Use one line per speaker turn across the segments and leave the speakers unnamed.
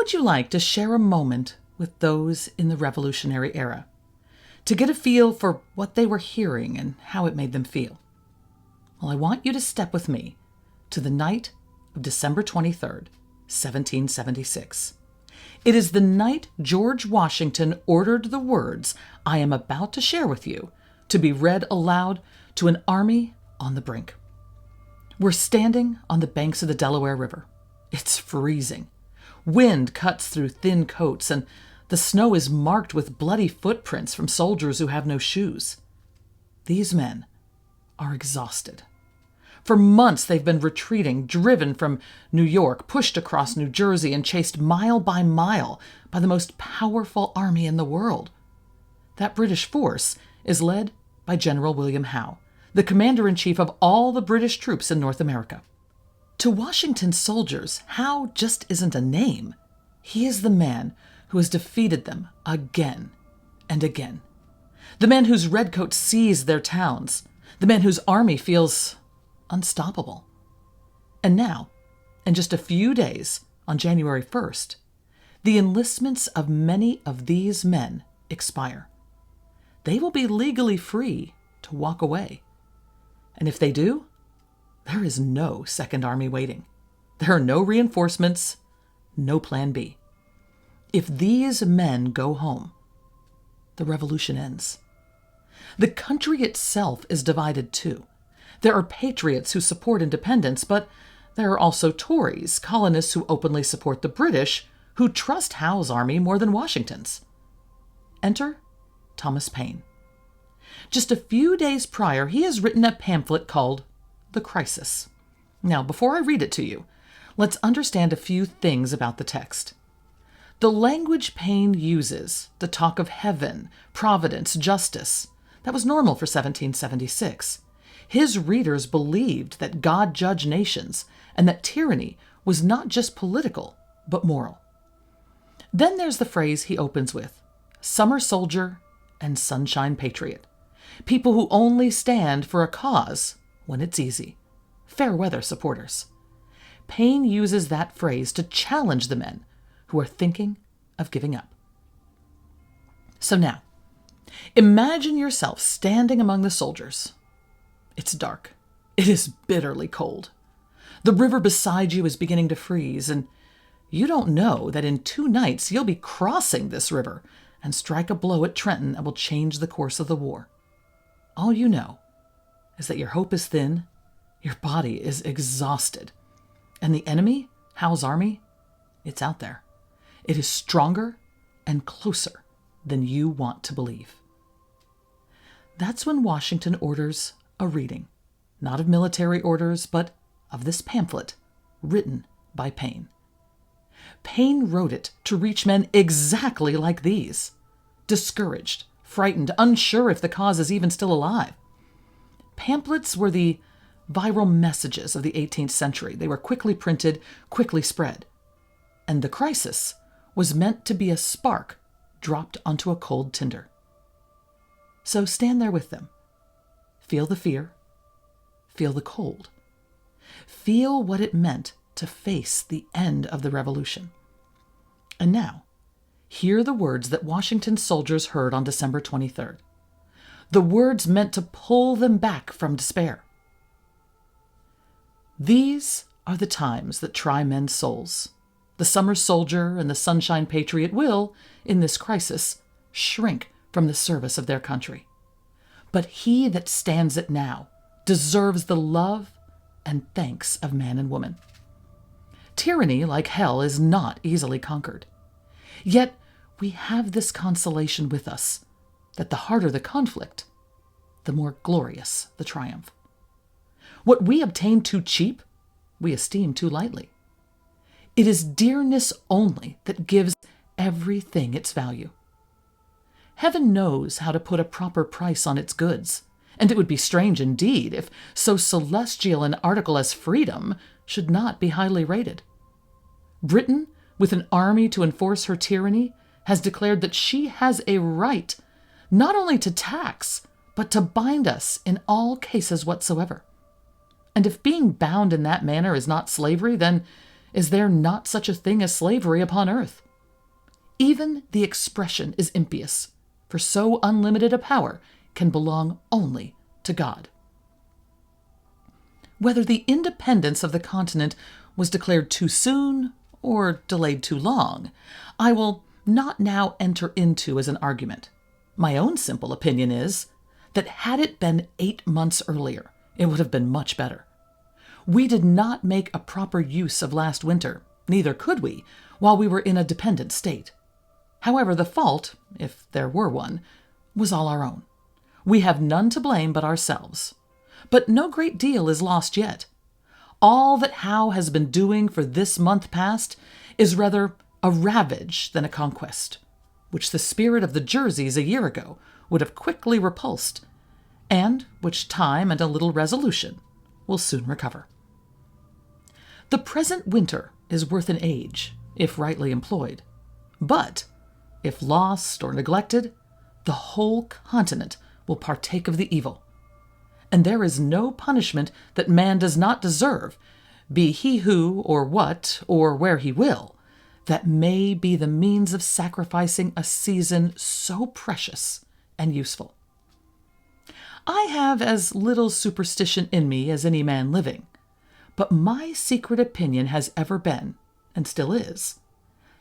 would you like to share a moment with those in the Revolutionary era, to get a feel for what they were hearing and how it made them feel? Well, I want you to step with me to the night of December 23rd, 1776. It is the night George Washington ordered the words I am about to share with you to be read aloud to an army on the brink. We're standing on the banks of the Delaware River. It's freezing. Wind cuts through thin coats, and the snow is marked with bloody footprints from soldiers who have no shoes. These men are exhausted. For months they've been retreating, driven from New York, pushed across New Jersey, and chased mile by mile by the most powerful army in the world. That British force is led by General William Howe, the commander-in-chief of all the British troops in North America. To Washington's soldiers, Howe just isn't a name. He is the man who has defeated them again and again. The man whose redcoats seized their towns. The man whose army feels unstoppable. And now, in just a few days, on January 1st, the enlistments of many of these men expire. They will be legally free to walk away. And if they do, there is no Second Army waiting. There are no reinforcements, no Plan B. If these men go home, the revolution ends. The country itself is divided too. There are patriots who support independence, but there are also Tories, colonists who openly support the British, who trust Howe's army more than Washington's. Enter Thomas Paine. Just a few days prior, he has written a pamphlet called The Crisis. Now, before I read it to you, let's understand a few things about the text. The language Paine uses, the talk of heaven, providence, justice, that was normal for 1776. His readers believed that God judged nations and that tyranny was not just political, but moral. Then there's the phrase he opens with, summer soldier and sunshine patriot. People who only stand for a cause when it's easy. Fair weather supporters. Paine uses that phrase to challenge the men who are thinking of giving up. So now, imagine yourself standing among the soldiers. It's dark. It is bitterly cold. The river beside you is beginning to freeze, and you don't know that in 2 nights you'll be crossing this river and strike a blow at Trenton that will change the course of the war. All you know is that your hope is thin, your body is exhausted, and the enemy, Howe's army, it's out there. It is stronger and closer than you want to believe. That's when Washington orders a reading, not of military orders, but of this pamphlet written by Paine. Paine wrote it to reach men exactly like these, discouraged, frightened, unsure if the cause is even still alive. Pamphlets were the viral messages of the 18th century. They were quickly printed, quickly spread. And the crisis was meant to be a spark dropped onto a cold tinder. So stand there with them. Feel the fear. Feel the cold. Feel what it meant to face the end of the revolution. And now, hear the words that Washington's soldiers heard on December 23rd. The words meant to pull them back from despair. These are the times that try men's souls. The summer soldier and the sunshine patriot will, in this crisis, shrink from the service of their country. But he that stands it now deserves the love and thanks of man and woman. Tyranny, like hell, is not easily conquered. Yet we have this consolation with us, that the harder the conflict, the more glorious the triumph. What we obtain too cheap, we esteem too lightly. It is dearness only that gives everything its value. Heaven knows how to put a proper price on its goods, and it would be strange indeed if so celestial an article as freedom should not be highly rated. Britain, with an army to enforce her tyranny, has declared that she has a right not only to tax, but to bind us in all cases whatsoever. And if being bound in that manner is not slavery, then is there not such a thing as slavery upon earth? Even the expression is impious, for so unlimited a power can belong only to God. Whether the independence of the continent was declared too soon or delayed too long, I will not now enter into as an argument. My own simple opinion is that had it been 8 months earlier, it would have been much better. We did not make a proper use of last winter, neither could we, while we were in a dependent state. However, the fault, if there were one, was all our own. We have none to blame but ourselves. But no great deal is lost yet. All that Howe has been doing for this month past is rather a ravage than a conquest, which the spirit of the Jerseys a year ago would have quickly repulsed, and which time and a little resolution will soon recover. The present winter is worth an age, if rightly employed. But, if lost or neglected, the whole continent will partake of the evil. And there is no punishment that man does not deserve, be he who, or what, or where he will, that may be the means of sacrificing a season so precious and useful. I have as little superstition in me as any man living, but my secret opinion has ever been, and still is,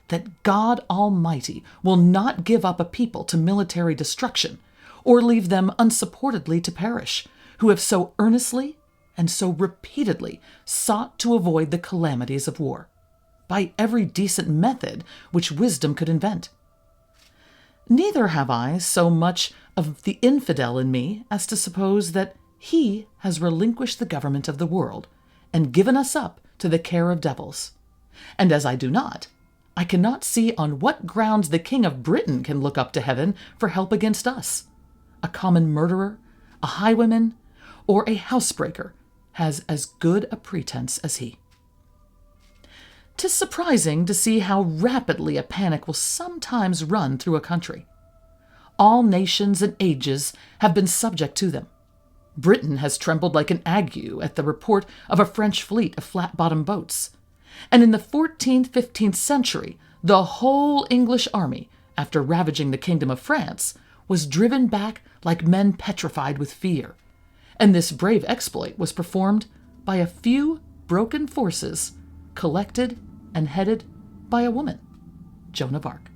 that God Almighty will not give up a people to military destruction, or leave them unsupportedly to perish, who have so earnestly and so repeatedly sought to avoid the calamities of war, by every decent method which wisdom could invent. Neither have I so much of the infidel in me as to suppose that he has relinquished the government of the world, and given us up to the care of devils. And as I do not, I cannot see on what grounds the King of Britain can look up to heaven for help against us. A common murderer, a highwayman, or a housebreaker has as good a pretense as he. 'Tis surprising to see how rapidly a panic will sometimes run through a country. All nations and ages have been subject to them. Britain has trembled like an ague at the report of a French fleet of flat-bottomed boats. And in the 14th-15th century, the whole English army, after ravaging the kingdom of France, was driven back like men petrified with fear. And this brave exploit was performed by a few broken forces collected and headed by a woman, Joan of Arc.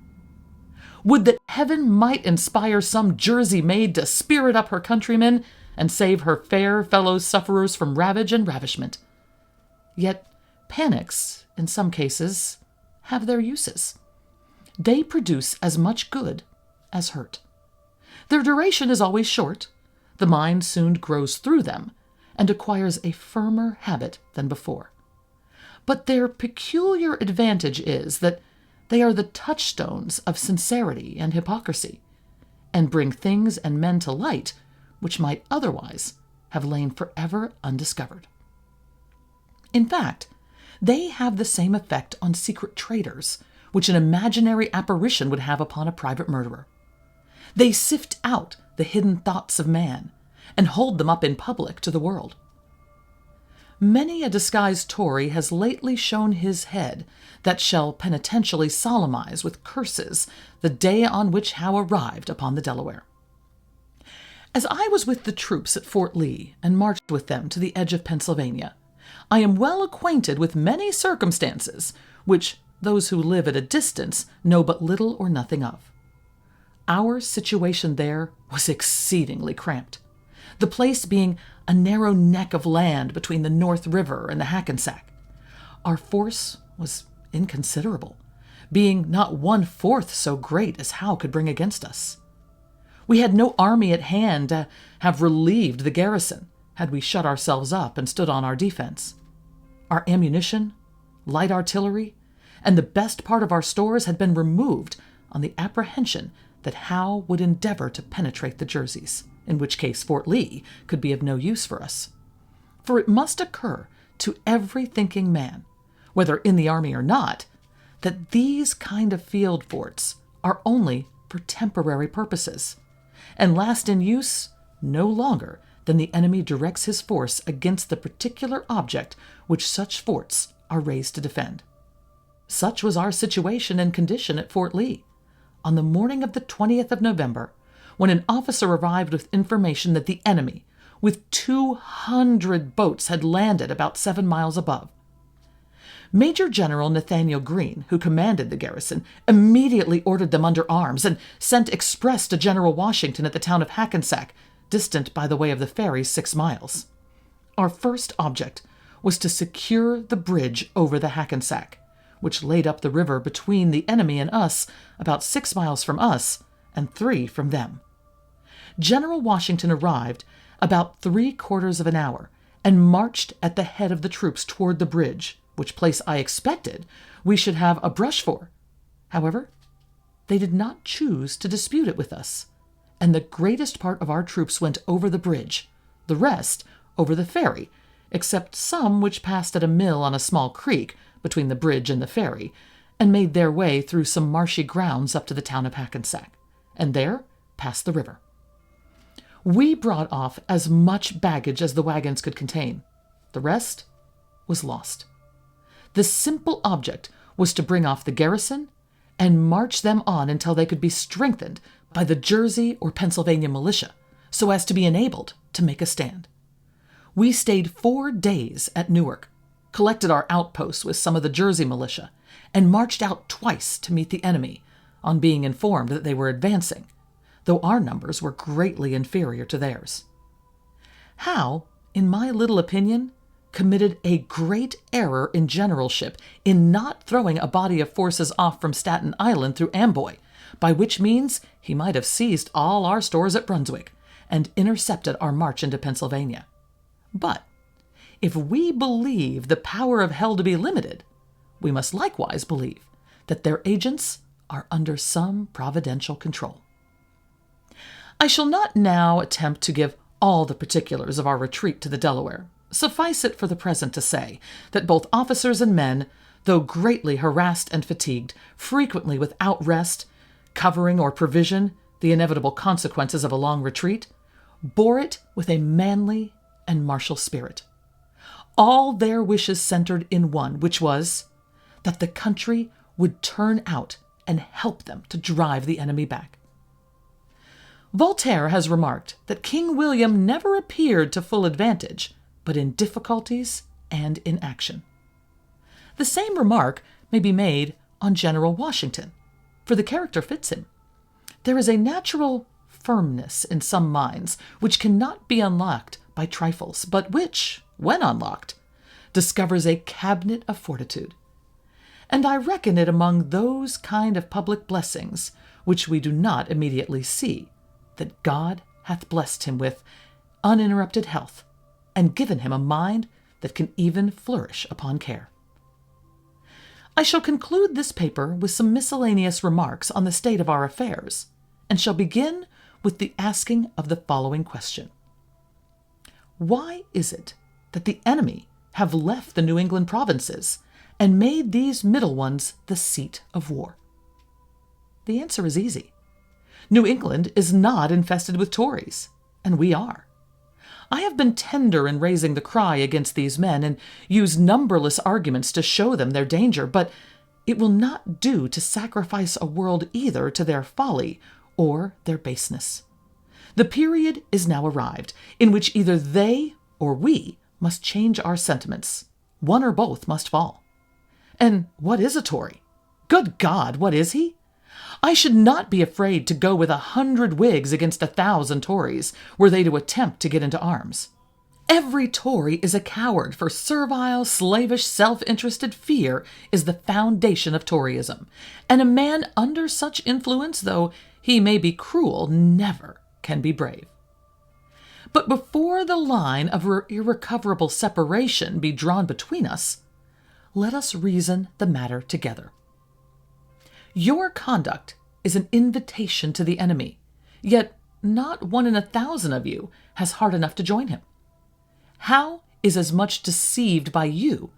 Would that heaven might inspire some Jersey maid to spirit up her countrymen and save her fair fellow-sufferers from ravage and ravishment. Yet panics, in some cases, have their uses. They produce as much good as hurt. Their duration is always short. The mind soon grows through them and acquires a firmer habit than before. But their peculiar advantage is that they are the touchstones of sincerity and hypocrisy, and bring things and men to light which might otherwise have lain forever undiscovered. In fact, they have the same effect on secret traitors which an imaginary apparition would have upon a private murderer. They sift out the hidden thoughts of man and hold them up in public to the world. Many a disguised Tory has lately shown his head that shall penitentially solemnize with curses the day on which Howe arrived upon the Delaware. As I was with the troops at Fort Lee and marched with them to the edge of Pennsylvania, I am well acquainted with many circumstances which those who live at a distance know but little or nothing of. Our situation there was exceedingly cramped, the place being a narrow neck of land between the North River and the Hackensack. Our force was inconsiderable, being not 1/4 so great as Howe could bring against us. We had no army at hand to have relieved the garrison had we shut ourselves up and stood on our defense. Our ammunition, light artillery, and the best part of our stores had been removed on the apprehension that Howe would endeavor to penetrate the Jerseys, in which case Fort Lee could be of no use for us. For it must occur to every thinking man, whether in the army or not, that these kind of field forts are only for temporary purposes, and last in use no longer than the enemy directs his force against the particular object which such forts are raised to defend. Such was our situation and condition at Fort Lee. On the morning of the 20th of November, when an officer arrived with information that the enemy, with 200 boats, had landed about 7 miles above. Major General Nathaniel Greene, who commanded the garrison, immediately ordered them under arms and sent express to General Washington at the town of Hackensack, distant by the way of the ferry 6 miles. Our first object was to secure the bridge over the Hackensack, which laid up the river between the enemy and us, about 6 miles from us and 3 from them. General Washington arrived about 3/4 of an hour and marched at the head of the troops toward the bridge, which place I expected we should have a brush for. However, they did not choose to dispute it with us, and the greatest part of our troops went over the bridge, the rest over the ferry, except some which passed at a mill on a small creek between the bridge and the ferry, and made their way through some marshy grounds up to the town of Hackensack, and there passed the river. We brought off as much baggage as the wagons could contain. The rest was lost. The simple object was to bring off the garrison and march them on until they could be strengthened by the Jersey or Pennsylvania militia, so as to be enabled to make a stand. We stayed 4 days at Newark, collected our outposts with some of the Jersey militia, and marched out twice to meet the enemy, on being informed that they were advancing, though our numbers were greatly inferior to theirs. Howe, in my little opinion, committed a great error in generalship in not throwing a body of forces off from Staten Island through Amboy, by which means he might have seized all our stores at Brunswick and intercepted our march into Pennsylvania. But if we believe the power of hell to be limited, we must likewise believe that their agents are under some providential control. I shall not now attempt to give all the particulars of our retreat to the Delaware. Suffice it for the present to say that both officers and men, though greatly harassed and fatigued, frequently without rest, covering or provision, the inevitable consequences of a long retreat, bore it with a manly and martial spirit. All their wishes centered in one, which was that the country would turn out and help them to drive the enemy back. Voltaire has remarked that King William never appeared to full advantage, but in difficulties and in action. The same remark may be made on General Washington, for the character fits him. There is a natural firmness in some minds which cannot be unlocked by trifles, but which, when unlocked, discovers a cabinet of fortitude. And I reckon it among those kind of public blessings which we do not immediately see, that God hath blessed him with uninterrupted health, and given him a mind that can even flourish upon care. I shall conclude this paper with some miscellaneous remarks on the state of our affairs, and shall begin with the asking of the following question. Why is it that the enemy have left the New England provinces and made these middle ones the seat of war? The answer is easy. New England is not infested with Tories, and we are. I have been tender in raising the cry against these men and used numberless arguments to show them their danger, but it will not do to sacrifice a world either to their folly or their baseness. The period is now arrived in which either they or we must change our sentiments. One or both must fall. And what is a Tory? Good God, what is he? I should not be afraid to go with 100 Whigs against 1,000 Tories, were they to attempt to get into arms. Every Tory is a coward, for servile, slavish, self-interested fear is the foundation of Toryism, and a man under such influence, though he may be cruel, never can be brave. But before the line of irrecoverable separation be drawn between us, let us reason the matter together. Your conduct is an invitation to the enemy, yet not 1 in 1,000 of you has heart enough to join him. Howe is as much deceived by you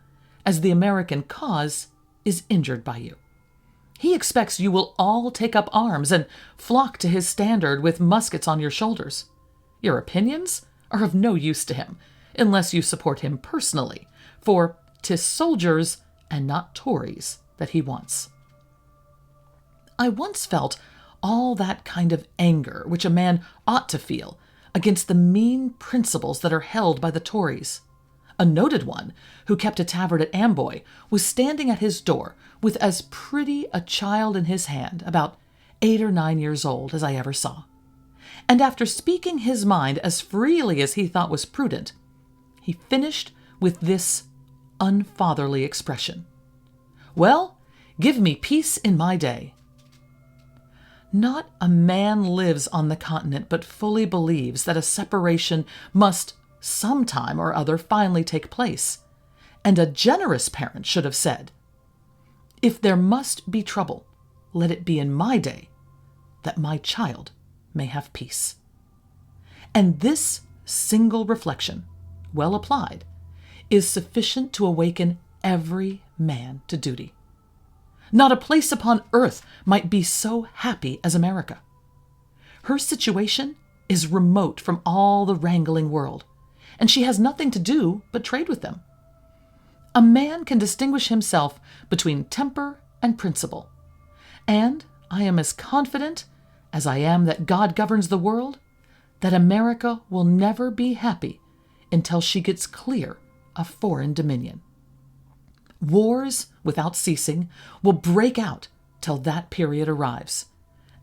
as the American cause is injured by you. He expects you will all take up arms and flock to his standard with muskets on your shoulders. Your opinions are of no use to him, unless you support him personally, for 'tis soldiers and not Tories that he wants. I once felt all that kind of anger which a man ought to feel against the mean principles that are held by the Tories. A noted one, who kept a tavern at Amboy, was standing at his door with as pretty a child in his hand, about 8 or 9 years old, as I ever saw. And after speaking his mind as freely as he thought was prudent, he finished with this unfatherly expression: "Well, give me peace in my day." Not a man lives on the continent but fully believes that a separation must some time or other finally take place, and a generous parent should have said, "If there must be trouble, let it be in my day, that my child may have peace." And this single reflection, well applied, is sufficient to awaken every man to duty. Not a place upon earth might be so happy as America. Her situation is remote from all the wrangling world, and she has nothing to do but trade with them. A man can distinguish himself between temper and principle, and I am as confident as I am that God governs the world, that America will never be happy until she gets clear of foreign dominion. Wars, without ceasing, will break out till that period arrives,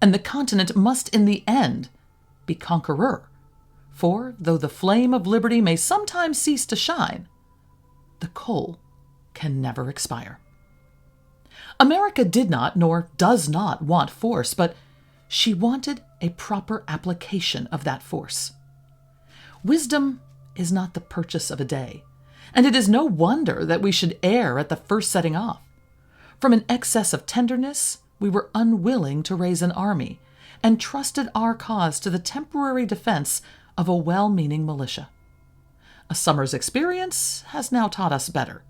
and the continent must in the end be conqueror, for though the flame of liberty may sometimes cease to shine, the coal can never expire. America did not, nor does not, want force, but she wanted a proper application of that force. Wisdom is not the purchase of a day, and it is no wonder that we should err at the first setting off. From an excess of tenderness, we were unwilling to raise an army, and trusted our cause to the temporary defense of a well-meaning militia. A summer's experience has now taught us better.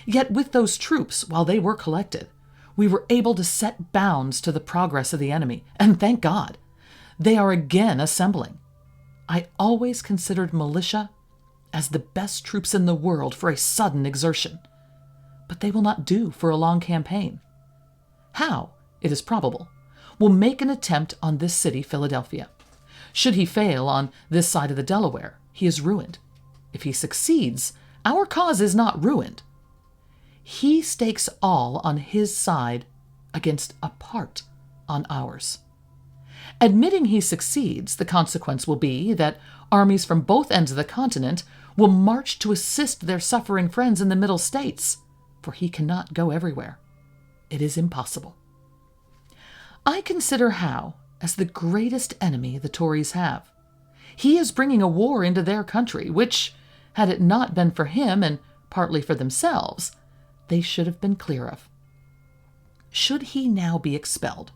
Yet with those troops, while they were collected, we were able to set bounds to the progress of the enemy, and thank God, they are again assembling. I always considered militia as the best troops in the world for a sudden exertion, but they will not do for a long campaign. Howe, it is probable, will make an attempt on this city, Philadelphia. Should he fail on this side of the Delaware, he is ruined. If he succeeds, our cause is not ruined. He stakes all on his side against a part on ours. Admitting he succeeds, the consequence will be that armies from both ends of the continent will march to assist their suffering friends in the Middle States, for he cannot go everywhere. It is impossible. I consider Howe as the greatest enemy the Tories have. He is bringing a war into their country, which, had it not been for him and partly for themselves, they should have been clear of. Should he now be expelled,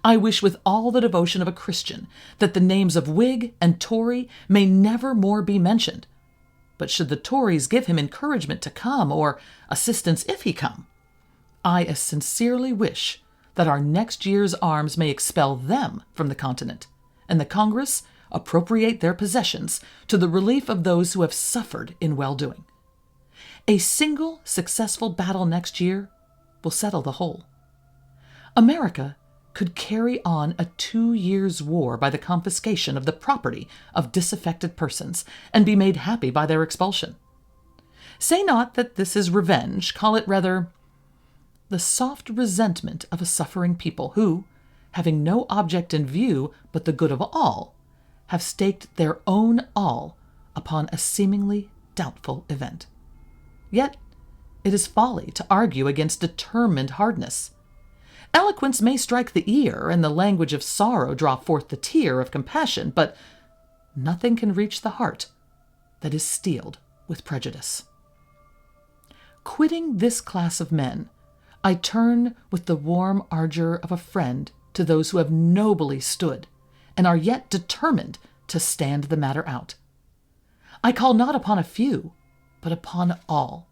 I wish with all the devotion of a Christian that the names of Whig and Tory may never more be mentioned. But should the Tories give him encouragement to come, or assistance if he come, I as sincerely wish that our next year's arms may expel them from the continent, and the Congress appropriate their possessions to the relief of those who have suffered in well-doing. A single successful battle next year will settle the whole. America could carry on a 2 years' war by the confiscation of the property of disaffected persons, and be made happy by their expulsion. Say not that this is revenge, call it rather the soft resentment of a suffering people who, having no object in view but the good of all, have staked their own all upon a seemingly doubtful event. Yet it is folly to argue against determined hardness. Eloquence may strike the ear, and the language of sorrow draw forth the tear of compassion, but nothing can reach the heart that is steeled with prejudice. Quitting this class of men, I turn with the warm ardor of a friend to those who have nobly stood and are yet determined to stand the matter out. I call not upon a few, but upon all.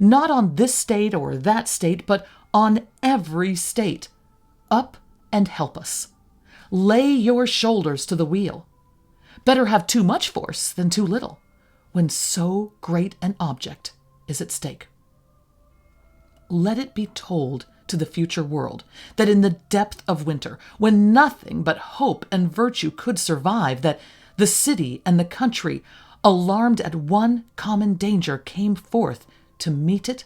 Not on this state or that state, but on every state. Up and help us. Lay your shoulders to the wheel. Better have too much force than too little, when so great an object is at stake. let it be told to the future world that in the depth of winter, when nothing but hope and virtue could survive, that the city and the country, alarmed at one common danger, came forth to meet it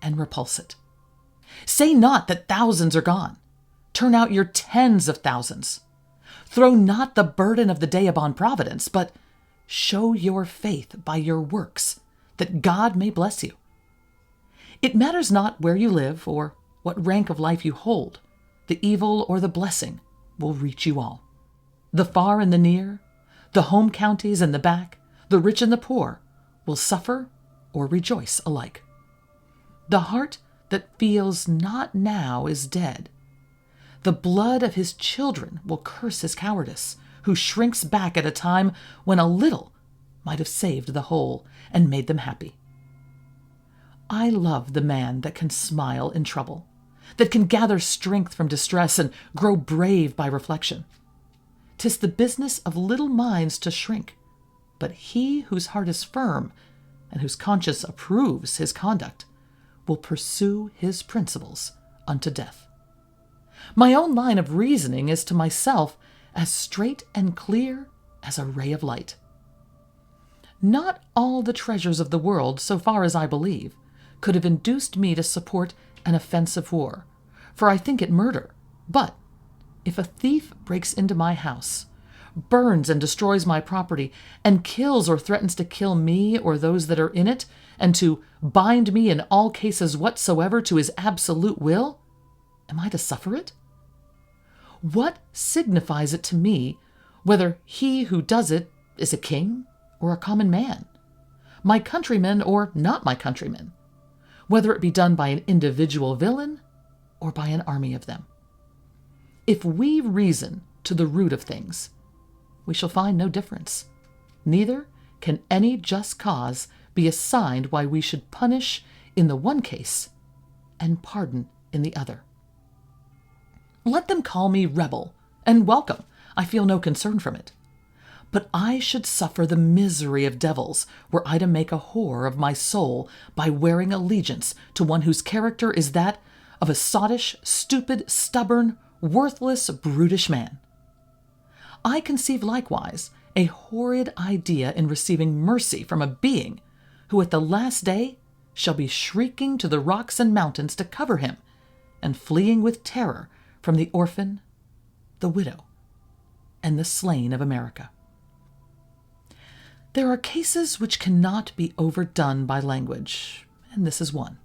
and repulse it. Say not that thousands are gone. Turn out your tens of thousands. Throw not the burden of the day upon Providence, but show your faith by your works, that God may bless you. It matters not where you live or what rank of life you hold. The evil or the blessing will reach you all. The far and the near, the home counties and the back, the rich and the poor will suffer or rejoice alike. The heart that feels not now is dead. The blood of his children will curse his cowardice, who shrinks back at a time when a little might have saved the whole and made them happy. I love the man that can smile in trouble, that can gather strength from distress and grow brave by reflection. 'Tis the business of little minds to shrink, but he whose heart is firm and whose conscience approves his conduct will pursue his principles unto death. My own line of reasoning is to myself as straight and clear as a ray of light. Not all the treasures of the world, so far as I believe, could have induced me to support an offensive war, for I think it murder. But if a thief breaks into my house, burns and destroys my property, and kills or threatens to kill me or those that are in it, and to bind me in all cases whatsoever to his absolute will, am I to suffer it? What signifies it to me whether he who does it is a king or a common man, my countrymen or not my countrymen, whether it be done by an individual villain or by an army of them? If we reason to the root of things, we shall find no difference. Neither can any just cause be assigned why we should punish in the one case and pardon in the other. Let them call me rebel, and welcome. I feel no concern from it. But I should suffer the misery of devils were I to make a whore of my soul by wearing allegiance to one whose character is that of a sottish, stupid, stubborn, worthless, brutish man. I conceive likewise a horrid idea in receiving mercy from a being who at the last day shall be shrieking to the rocks and mountains to cover him, and fleeing with terror from the orphan, the widow, and the slain of America. There are cases which cannot be overdone by language, and this is one.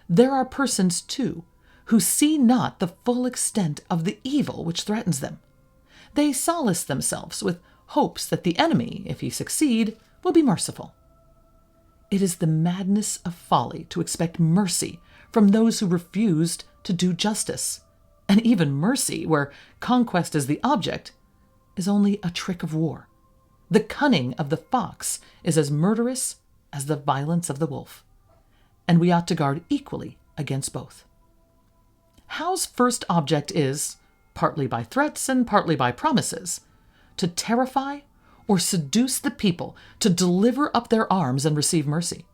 There are persons, too, who see not the full extent of the evil which threatens them. They solace themselves with hopes that the enemy, if he succeed, will be merciful. It is the madness of folly to expect mercy from those who refused to do justice, and even mercy, where conquest is the object, is only a trick of war. The cunning of the fox is as murderous as the violence of the wolf, and we ought to guard equally against both. Howe's first object is, partly by threats and partly by promises, to terrify or seduce the people to deliver up their arms and receive mercy.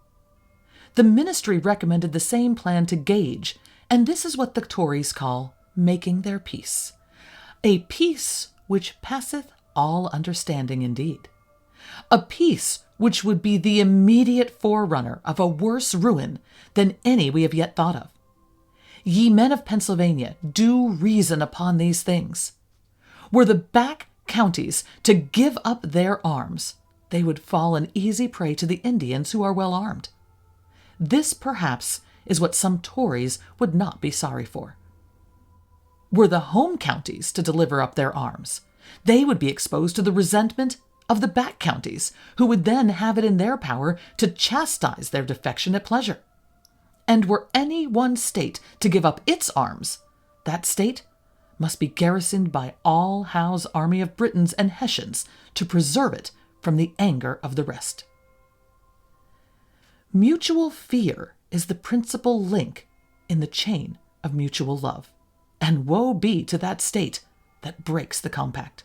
The ministry recommended the same plan to Gage, and this is what the Tories call making their peace. A peace which passeth all understanding indeed. A peace which would be the immediate forerunner of a worse ruin than any we have yet thought of. Ye men of Pennsylvania, do reason upon these things. Were the back counties to give up their arms, they would fall an easy prey to the Indians who are well armed. This, perhaps, is what some Tories would not be sorry for. Were the home counties to deliver up their arms, they would be exposed to the resentment of the back counties, who would then have it in their power to chastise their defection at pleasure. And were any one state to give up its arms, that state must be garrisoned by all Howe's army of Britons and Hessians to preserve it from the anger of the rest. Mutual fear is the principal link in the chain of mutual love, and woe be to that state that breaks the compact.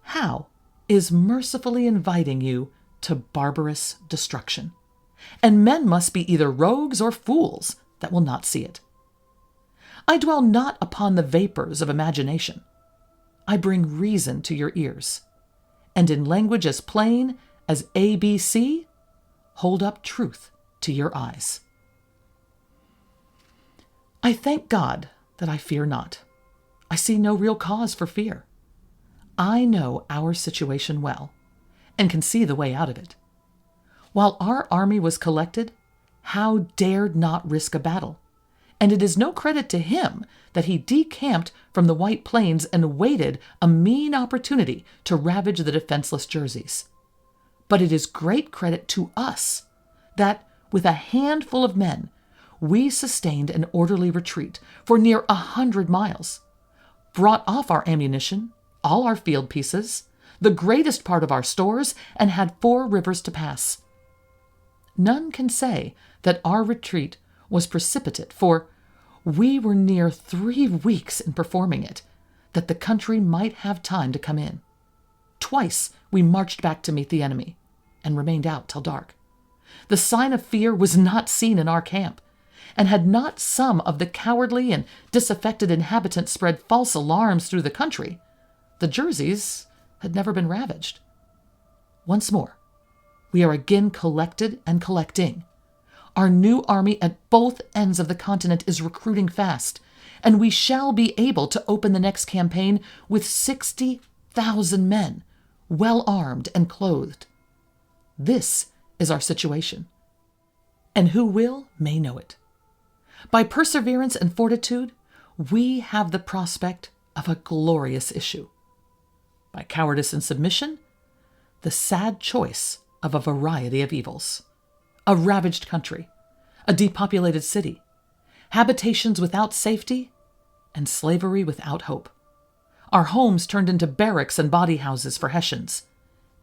Howe is mercifully inviting you to barbarous destruction, and men must be either rogues or fools that will not see it. I dwell not upon the vapors of imagination. I bring reason to your ears, and in language as plain as ABC, hold up truth to your eyes. I thank God that I fear not. I see no real cause for fear. I know our situation well, and can see the way out of it. While our army was collected, Howe dared not risk a battle, and it is no credit to him that he decamped from the White Plains and waited a mean opportunity to ravage the defenseless Jerseys. But it is great credit to us that, with a handful of men, we sustained an orderly retreat for near 100 miles, brought off our ammunition, all our field pieces, the greatest part of our stores, and had 4 rivers to pass. None can say that our retreat was precipitate, for we were near 3 weeks in performing it, that the country might have time to come in. Twice we marched back to meet the enemy, and remained out till dark. The sign of fear was not seen in our camp, and had not some of the cowardly and disaffected inhabitants spread false alarms through the country, the Jerseys had never been ravaged. Once more, we are again collected and collecting. Our new army at both ends of the continent is recruiting fast, and we shall be able to open the next campaign with 60,000 men, well armed and clothed. This is our situation, and who will may know it. By perseverance and fortitude, we have the prospect of a glorious issue. By cowardice and submission, the sad choice of a variety of evils. A ravaged country, a depopulated city, habitations without safety, and slavery without hope. Our homes turned into barracks and body houses for Hessians,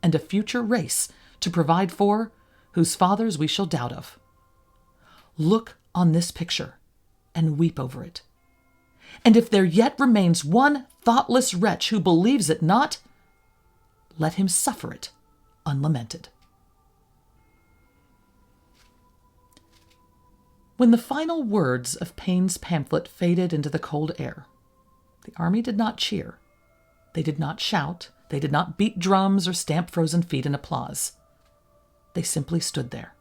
and a future race to provide for whose fathers we shall doubt of. Look on this picture and weep over it. And if there yet remains one thoughtless wretch who believes it not, let him suffer it unlamented. When the final words of Paine's pamphlet faded into the cold air, the army did not cheer. They did not shout. They did not beat drums or stamp frozen feet in applause. They simply stood there.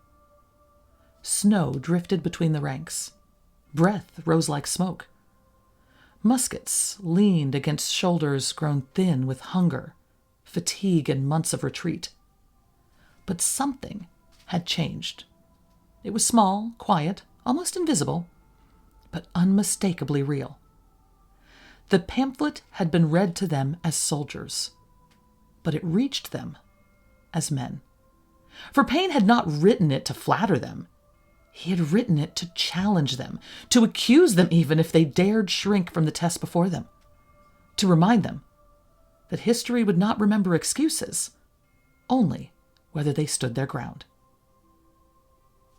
Snow drifted between the ranks. Breath rose like smoke. Muskets leaned against shoulders grown thin with hunger, fatigue, and months of retreat. But something had changed. It was small, quiet, almost invisible, but unmistakably real. The pamphlet had been read to them as soldiers, but it reached them as men. For Paine had not written it to flatter them. He had written it to challenge them, to accuse them even if they dared shrink from the test before them, to remind them that history would not remember excuses, only whether they stood their ground.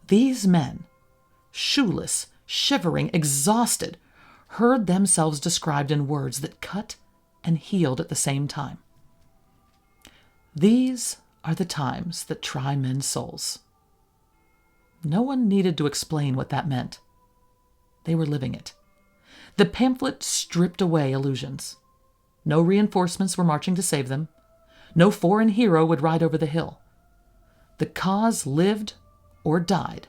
These men, shoeless, shivering, exhausted, heard themselves described in words that cut and healed at the same time. These are the times that try men's souls. No one needed to explain what that meant. They were living it. The pamphlet stripped away illusions. No reinforcements were marching to save them. No foreign hero would ride over the hill. The cause lived or died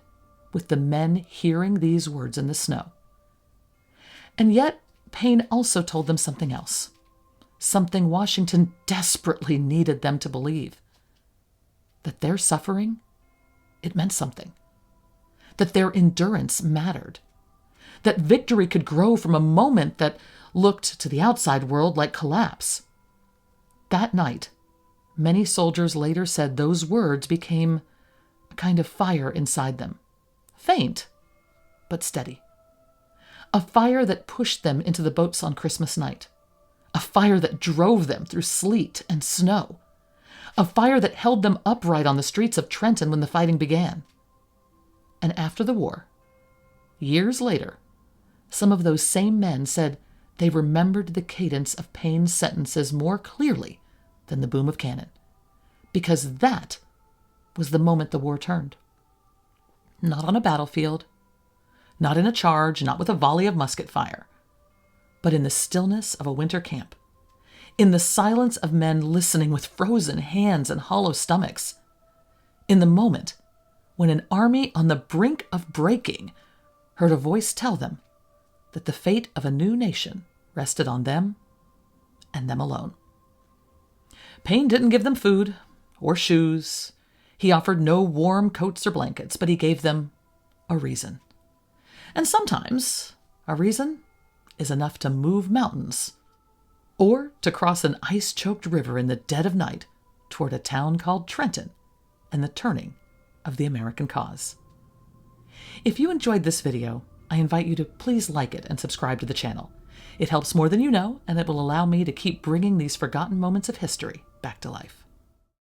with the men hearing these words in the snow. And yet, Paine also told them something else, something Washington desperately needed them to believe. That their suffering, it meant something. That their endurance mattered. That victory could grow from a moment that looked to the outside world like collapse. That night, many soldiers later said those words became a kind of fire inside them. Faint, but steady. A fire that pushed them into the boats on Christmas night. A fire that drove them through sleet and snow. A fire that held them upright on the streets of Trenton when the fighting began. And after the war, years later, some of those same men said they remembered the cadence of Paine's sentences more clearly than the boom of cannon, because that was the moment the war turned. Not on a battlefield, not in a charge, not with a volley of musket fire, but in the stillness of a winter camp, in the silence of men listening with frozen hands and hollow stomachs, in the moment when an army on the brink of breaking heard a voice tell them that the fate of a new nation rested on them and them alone. Paine didn't give them food or shoes. He offered no warm coats or blankets, but he gave them a reason. And sometimes a reason is enough to move mountains or to cross an ice-choked river in the dead of night toward a town called Trenton and the turning of the American cause. If you enjoyed this video, I invite you to please like it and subscribe to the channel. It helps more than you know, and it will allow me to keep bringing these forgotten moments of history back to life.